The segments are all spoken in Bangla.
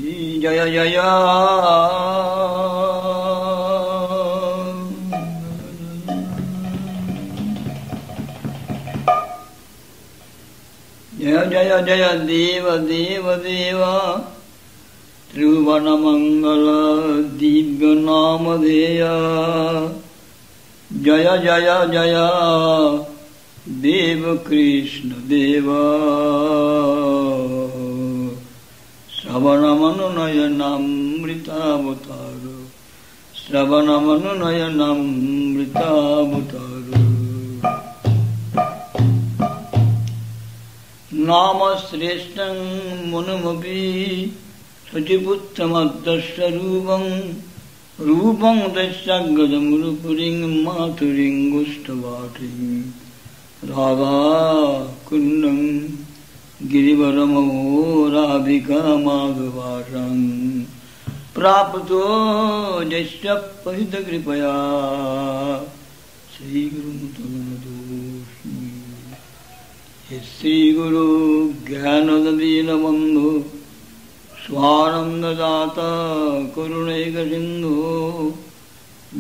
जय जय जय जय जय देव देव देव त्रिभुवन मंगल दिव्य नामधेय जय जय जय देव कृष्ण देव श्रवणमनुनयनामृतावतार श्रवणमनुनयनामृतावतार नाम श्रेष्ठं मुनुमपि शुचिपुत्रमद्दस्य रूपं दस्यग्गजमुरुपुरिं मातुरिं गुष्टवाटिं राधा कुन्दं गिरिवरमो राधिका माधवासं प्राप्तो यस्य परितकृपया श्रीगुरुमुतमनतोऽस्मि। हे श्रीगुरु ज्ञानदीनबन्धु स्वानन्ददाता करुणैकसिन्धु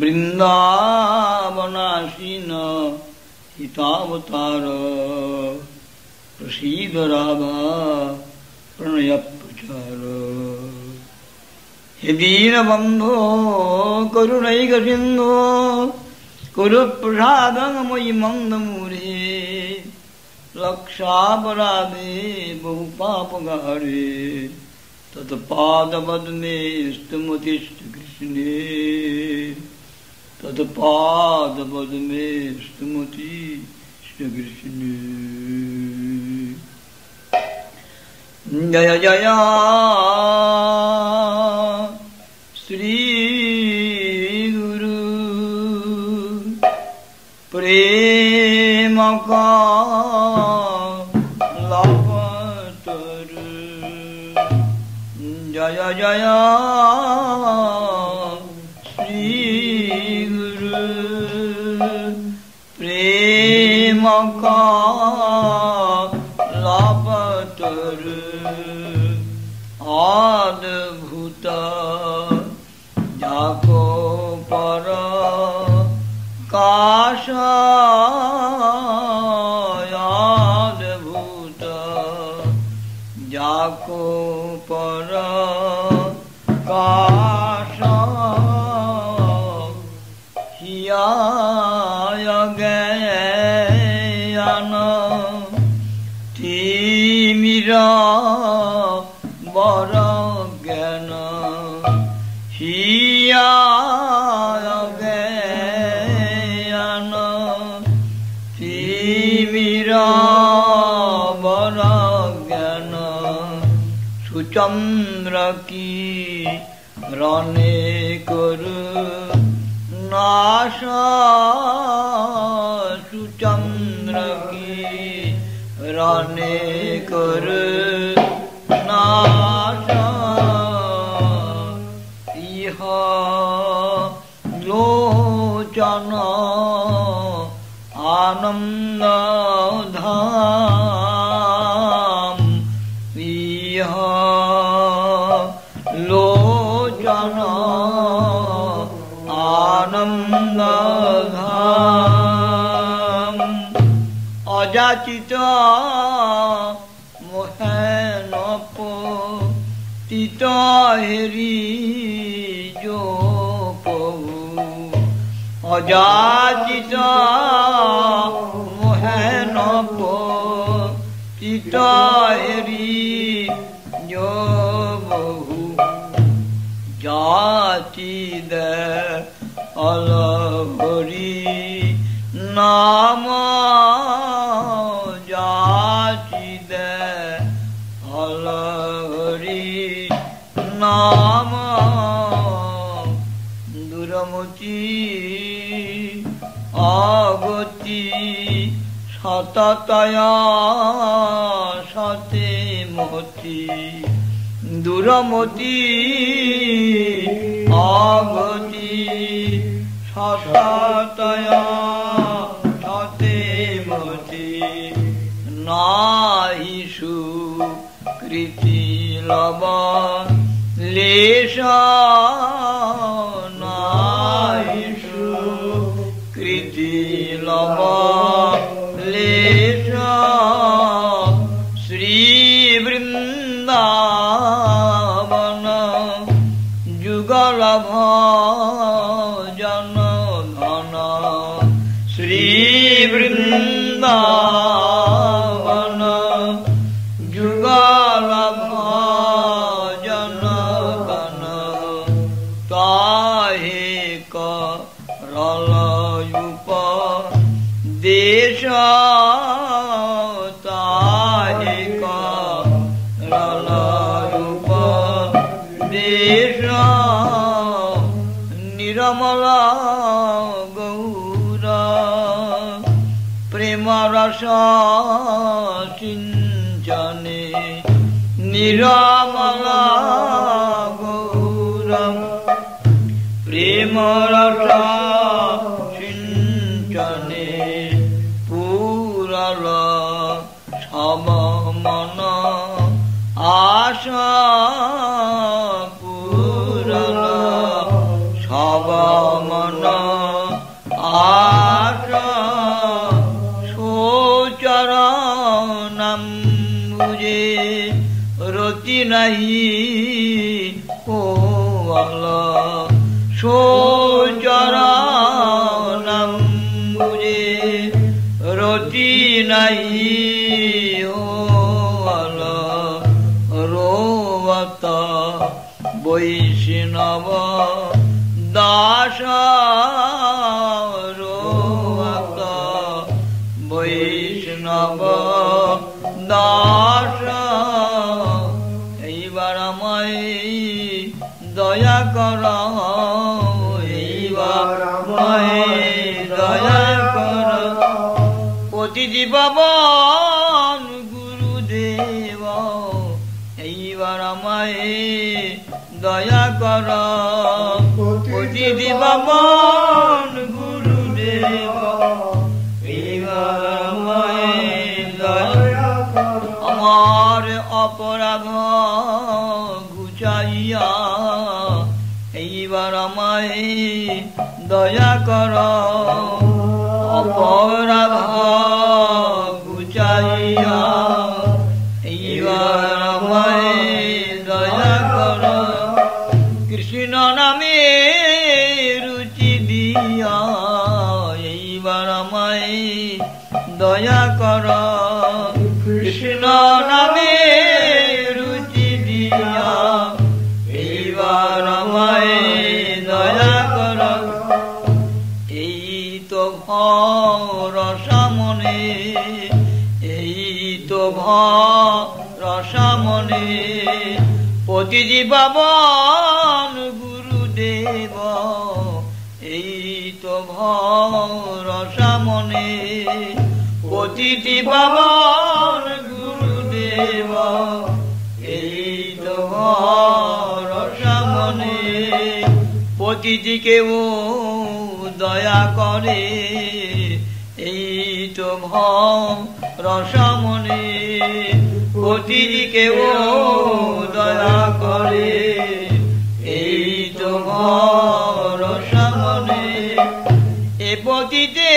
वृन्दावनासीन हितावतार प्रसीद राधा प्रणयप्रचार। हे दीनबन्धो करुणैकसिन्धो कुरुप्रसादं मयि मन्दमूरे लक्षापराधे बहुपापगारे तत्पादपद्मे स्तुमतिष्ठ कृष्णे तत्पादपद्मे स्तुमतिष्ठ कृष्णे। जय जय श्री गुरु प्रेम का जय जय श्री गुरु प्रेम का लापतर अद्भुत जाको पर काश अद्भुत जाको पर काश हिया ज्ञान तिमिरा बर ज्ञान हिया ज्ञान तिमिरा बर ज्ञान सुचंद्र की राने करु नाश सुचंद्र की राने करु नाश इह लोचन आनंद धाम इह लोचन आनंद धाम अजाचित मोहनप तित हेरी जो पहु अजाचित मोहनप तित हेरी जो बहु जाति दे अलहरी नाम जाति दे अलहरी नाम दुरमति आगति सततया सते मति दुरमति आगति सततया सते मति नाहि सुकृति लव क्लेश नायिषु कृति लव लेश श्री वृंदावन जुगल भजन धन श्री वृंदावन जुगल भजन धन ताहे करल उपदेश ताहे करल उपदेश निरमल गौर प्रेम रस सिंचने निरमल गौर प्रेम रस सिंचने पूरल सब मन आशा पूरल सब मन आशा सोचरणं मुझे रति नहीं कोवल सोचरणं मुझे रति नहीं होवल रोवत वैष्णव दास रोवत वैष्णव दास এইবার আমায় দয়া কর এইবার আমায় দয়া কর প্রতিটি পাবন গুরুদেব এইবার আমায় দয়া কর প্রতিটি পাবন গুরুদেব এইবার আমায় দয়া কর আমার অপরাধ ঘুচাইয়া এইবার আমায় দয়া কর অপরাধ ঘুচাইয়া এইবার আমায় দয়া কর কৃষ্ণ নামে রুচি দিয়া এইবার আমায় দয়া কর কৃষ্ণ নামে রুচি দিয়া এইবার আমায় দয়া কর এই তো ভরসা মনে এই তো ভরসা মনে প্রতিটি পাবন গুরুদেব এই তো ভরসা মনে প্রতিটি পাবন গুরুদেব এই তো ভরসা মনে প্রতিটি কেউ দয়া করে এই তো ভরসা মনে প্রতিটি কেউ দয়া করে এই তো ভরসা মনে এ পতিতে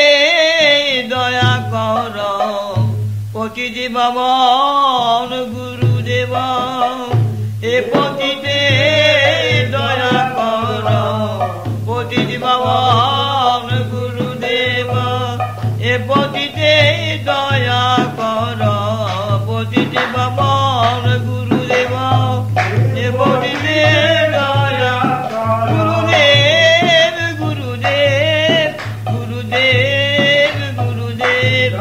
দয়া কর পতিতে পাবন গুরুদেব এ পতিতে দয়া কর পতিতে পাবন গুরুদেব এ পতিতে দয়া কর পতিতে পাবন গুরুদেব এ পতিতে দয়া গুরুদেব গুরুদেব গুরুদেব গুরুদেব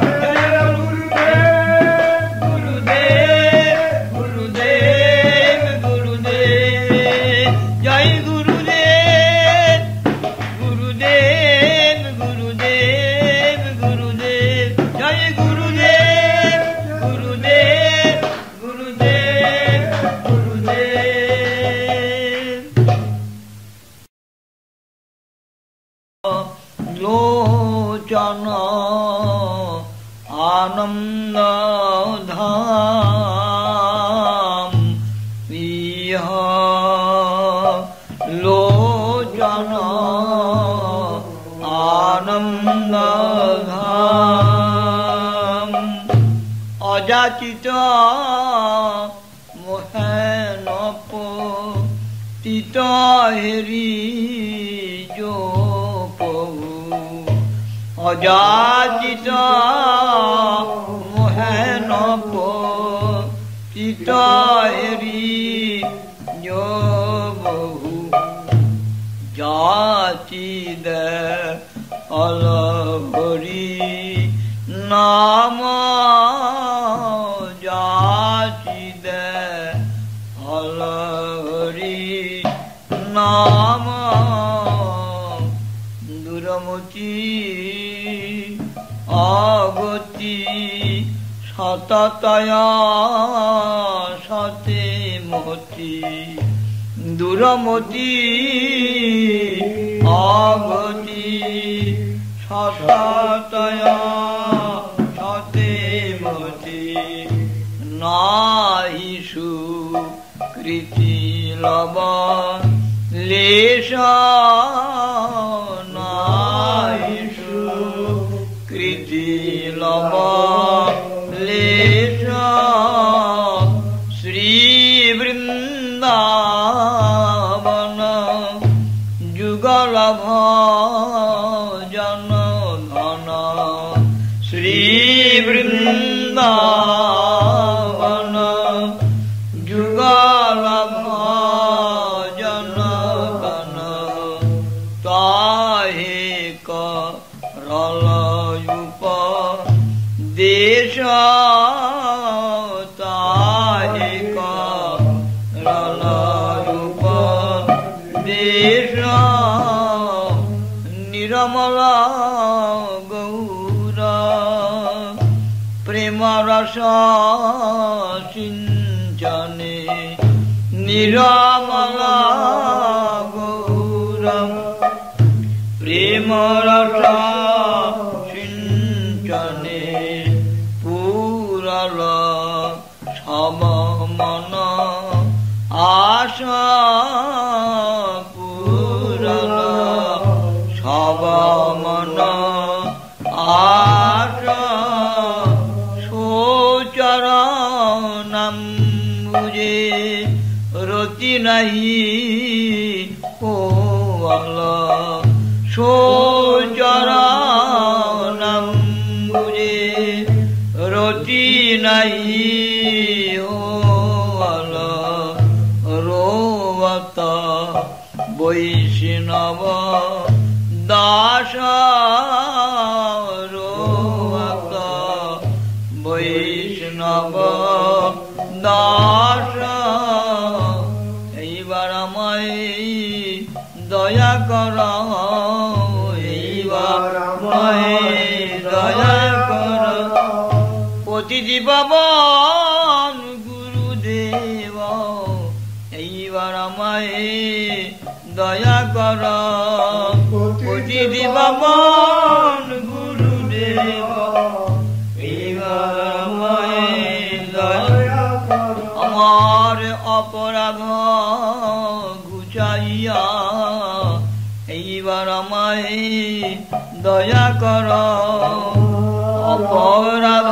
গুরুদেব গুরুদেব গুরুদেব জয় গুরুদেব গুরুদেব গুরুদেব গুরুদেব জয় গুরুদেব গুরুদেব গুরুদেব গুরুদেব লোচন আনন্দ ধাম ইহ লোচন আনন্দধাম অযাচিত মোহেন পতিত হেরি যো প্রভু অযাচিত মোহেন পতিত হেরি যো বহু যাচি দে অলহরি নাম যাচি দে অলহরি নাম দুরমতি অগতি সততয়া সতে মতি দুরমতি অগতি সততয়া সতে মতি নাহি সুকৃতি লব লেশ নাহি সুকৃতি লব লেশ শ্রী বৃন্দাবন যুগল ভজন ধন শ্রী বৃন্দাবন যুগল ভজন ধন তাহে করল উপদেশ তাহে করল উপদেশ নিরমল গৌর প্রেম রস সিঞ্চনে নিরমল গৌর প্রেম রস সিঞ্চনে পুরল সব মন আশা পুরল সব মন আশা সোচরণাম্বুজে রতি নাহি কোয়াল সোচরণাম্বুজে রতি নাহি হোয়াল রোবত বৈষ্ণব দাস রোবত বৈষ্ণব দাস এইবার আমায় দয়া কর এইবার আমায় দয়া কর পতিজীবন গুরুদেব এইবার আমায় দয়া কর পতিজীবন গুরুদেব এইবার আমায় দয়া কর আমার অপরাধ ঘুচাইয়া এইবার আমায় দয়া কর অপরাধ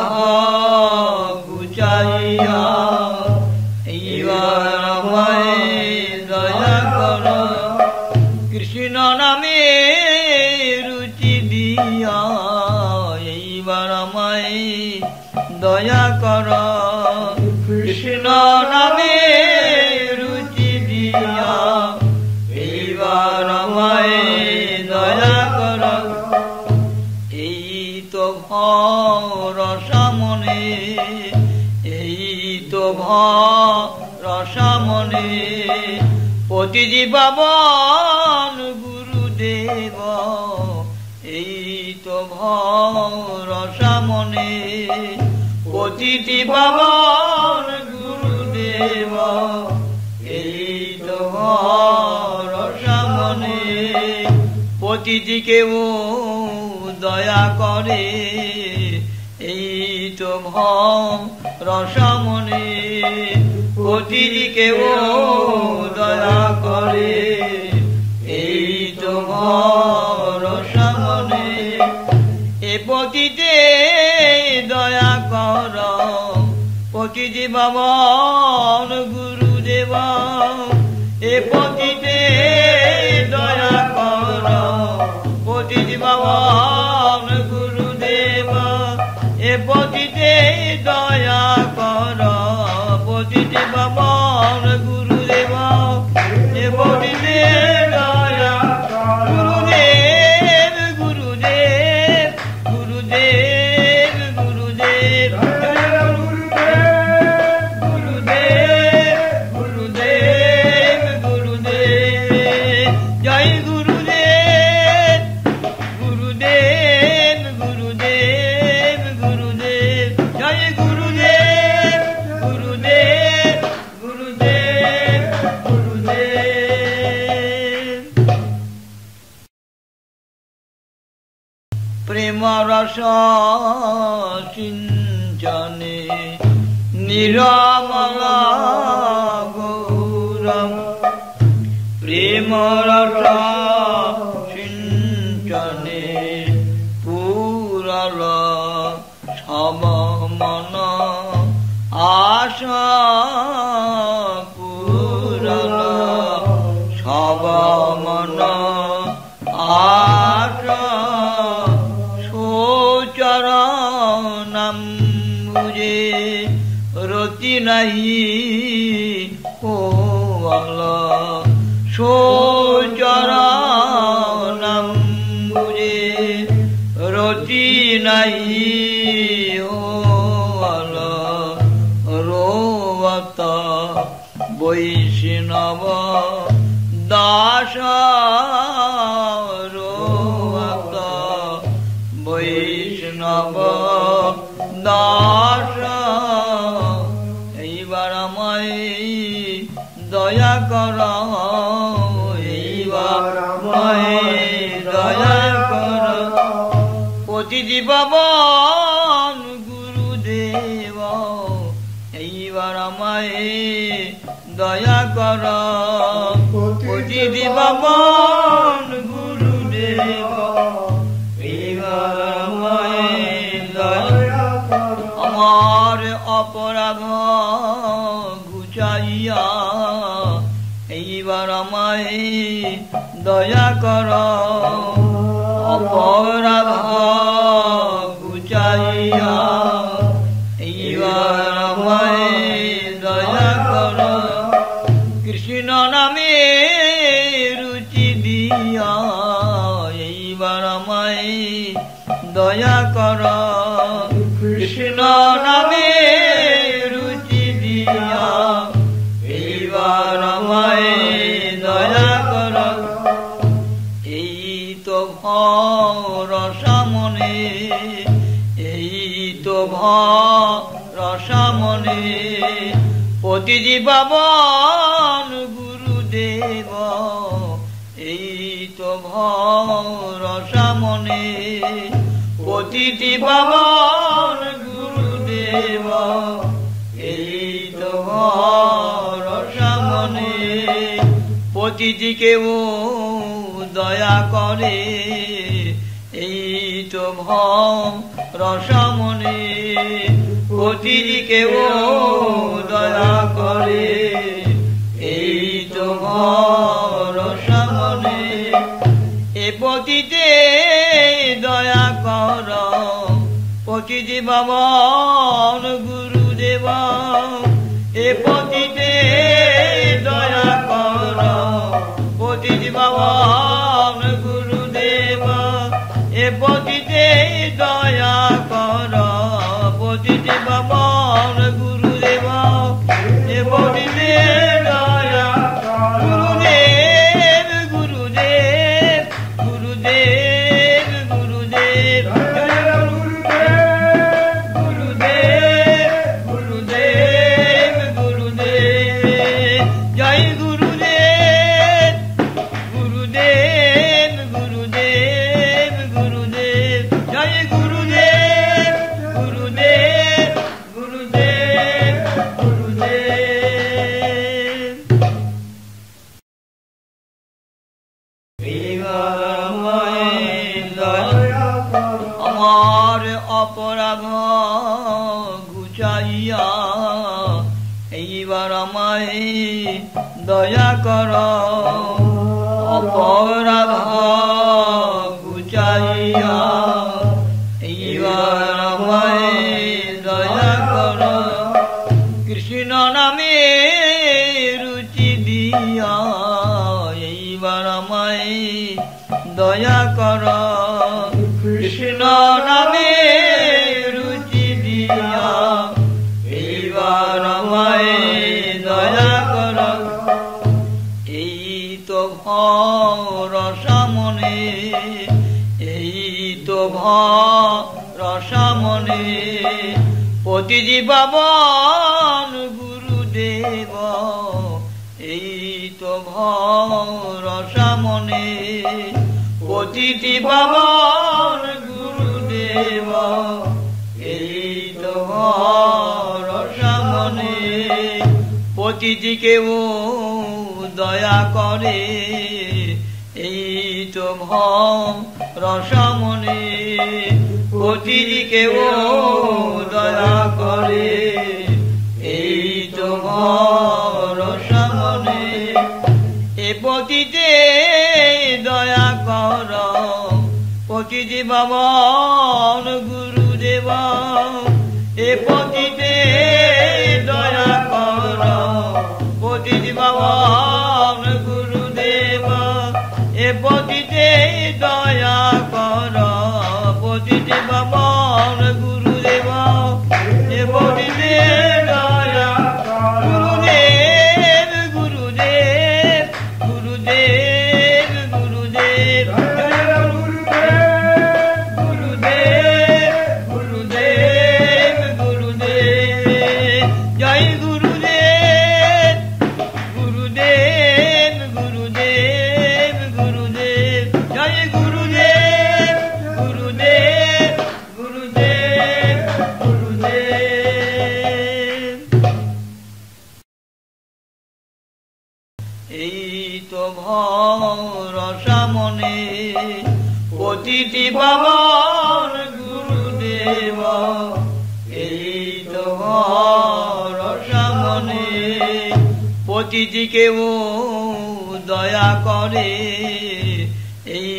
ঘুচাইয়া এইবার আমায় দয়া কর কৃষ্ণ নামে রুচি দিয়া এইবার আমায় দয়া কর কৃষ্ণ নামে রুচি দিয়া এইবার আমায় দয়া কর এই তো ভরসামনে এই তো ভরসামনে পতিজীবন গুরুদেব এই তো ভরসামনে পতিজীবন গুরুদেব এই তো ভরসামনে পতিজিকেও দয়া করে এই তো ভরসামনে পতিজিকেও দয়া করে। পতিতি পাবন গুরুদেব এ পতিতে দয়া কর পতিতি পাবন গুরুদেব এ পতিতে দয়া কর পতিতি পাবন গুরুদেব এ পতিতে দয়া গুরুদেব গুরুদেব গুরুদেব গুরুদেব প্রেম রস সিঞ্চনে নিরমল গৌরম প্রেম রস সিঞ্চনে পুরল সব মন আশা পুরল সব মন আশা চরণম মুঝে রতি নাহি ও আল্লাহ চরণম মুঝে রতি নাহি ও আল্লাহ রোবত বৈষ্ণব দাস রোবত বৈষ্ণব দাস এইবার আমায় দয়া কর এইবার আমায় দয়া কর পতিতি পাবন গুরুদেব এইবার আমায় দয়া কর পতিতি পাবন গুরুদেব আমার অপরাধ ঘুচাইয়া এইবার আমায় দয়া কর অপরাধ ঘুচাইয়া এইবার আমায় দয়া কর কৃষ্ণ নামে রুচি দিয়া এইবার আমায় দয়া কর কৃষ্ণ নামে রুচি দিয়া এইবার আমায় দয়া কর এই তো ভরসামনে এই তো ভরসামনে পতিতি পাবন গুরুদেব এই তো ভরসামনে পতিতি পাবন গুরুদেব এই তো ভরসামনে পতিতিকেও দয়া করে এই তো ভরসামনে পতিতিকেও দয়া করে এই তো ভরসামনে এ পতিতে দয়া কর পতিতি পাবন গুরুদেব এ পতিতে দয়া কর পতিতি পাবন গুরুদেব এ পতিতে দয়া কর পতিতি পাবন গুরুদেব এ পতিতে দয়া গুরুদেব গুরুদেব গুরুদেব গুরুদেব গুরুদেব গুরুদেব জয় গুরুদেব গুরুদেব গুরুদেব গুরুদেব জয় গুরুদেব গুরুদেব গুরুদেব গুরুদেব আমার অপরাধ ঘুচাইয়া দয়া কর অপরাধ বুঝাইয়া এইবার আমায় দয়া কর কৃষ্ণ নামে রুচি দিয়া এইবার আমায় দয়া কর কৃষ্ণ নামে রুচি দিয়া এইবার আমায় দয়া কর এই তো ভরসামনে এই তো ভরসামনে পতিজি পাবন গুরুদেব এই তো ভরসামনে পতিজি পাবন গুরুদেব এই তো ভরসামনে পতিজিকেও দয়া করে এই তো ভরসামনে পতিজিকেও দয়া করে এই তো ভরসামনে এ পতিতে দয়া কর পতিজি পাবন গুরুদেব এ পতিতে দয়া কর পতিজি পাবন গুরুদেব এ পতিতে দয়া কর পতিজি পাবন গুরুদেব এ পতিতে দয়া গুরুদেব গুরুদেব গুরুদেব গুরুদেব গুরুদেব গুরুদেব গুরুদেব জয় গুরুদেব গুরুদেব গুরুদেব গুরুদেব জয় গুরুদেব গুরুদেব গুরুদেব গুরুদেব এই তো ভরসামনে পতিতি পাবন গুরুদেব এই তো ভরসামনে পতিজিকেও দয়া করে এই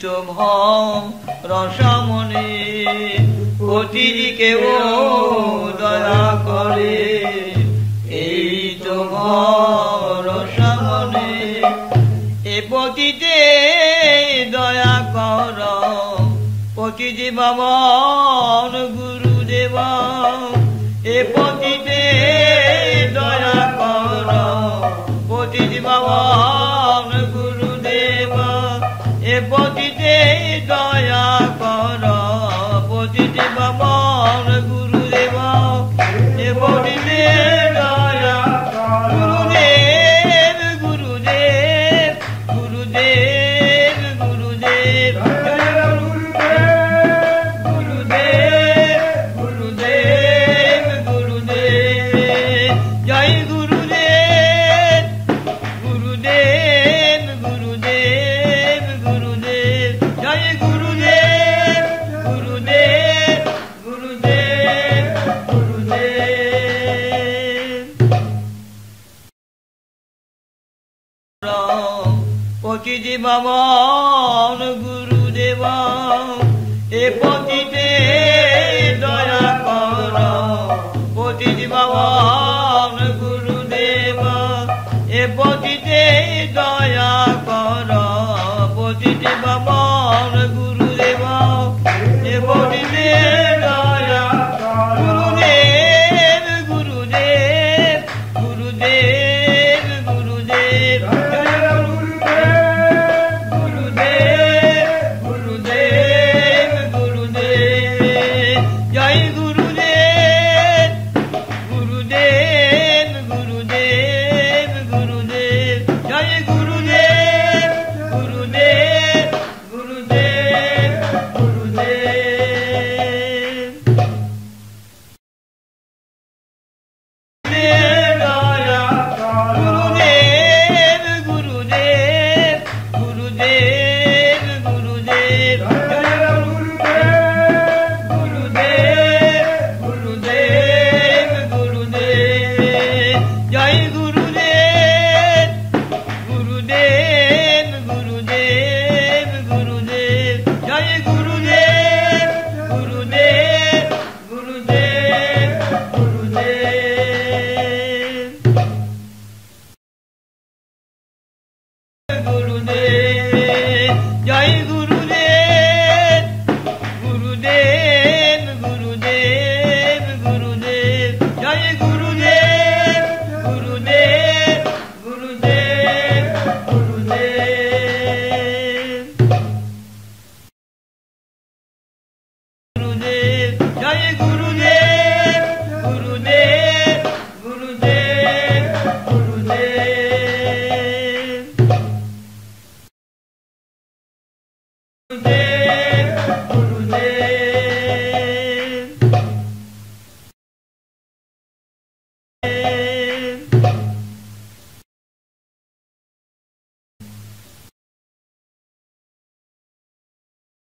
তো ভরসামনে পতিজিকেও দয়া করে এই তো ভরসামনে এ পতিতে দয়া কর পতিজি পাবন গুরুদেব এ পতিতে দয়া কর পতিজি পাবন গুরুদেব এ পতিতে দয়া কর পতিজি পাবন গুরুদেব এ পতিতে দয়া গুরুদেব গুরুদেব গুরুদেব গুরুদেব গুরুদেব গুরুদেব গুরুদেব জয় গুরুদেব গুরুদেব গুরুদেব গুরুদেব জয় গুরুদেব গুরুদেব গুরুদেব গুরুদেব পতিজি পাবন গুরুদেব এ পতিতে দয়া কর পতিজি পাবন গুরুদেব এ পতিতে দয়া কর পতিজি পাবন গুরুদেব এ পতিতে দয়া গুরুদেব গুরুদেব গুরুদেব গুরুদেব গুরুদেব গুরুদেব গুরুদেব জয় গুরুদেব গুরুদেব গুরুদেব গুরুদেব জয় গুরু गुरुदेव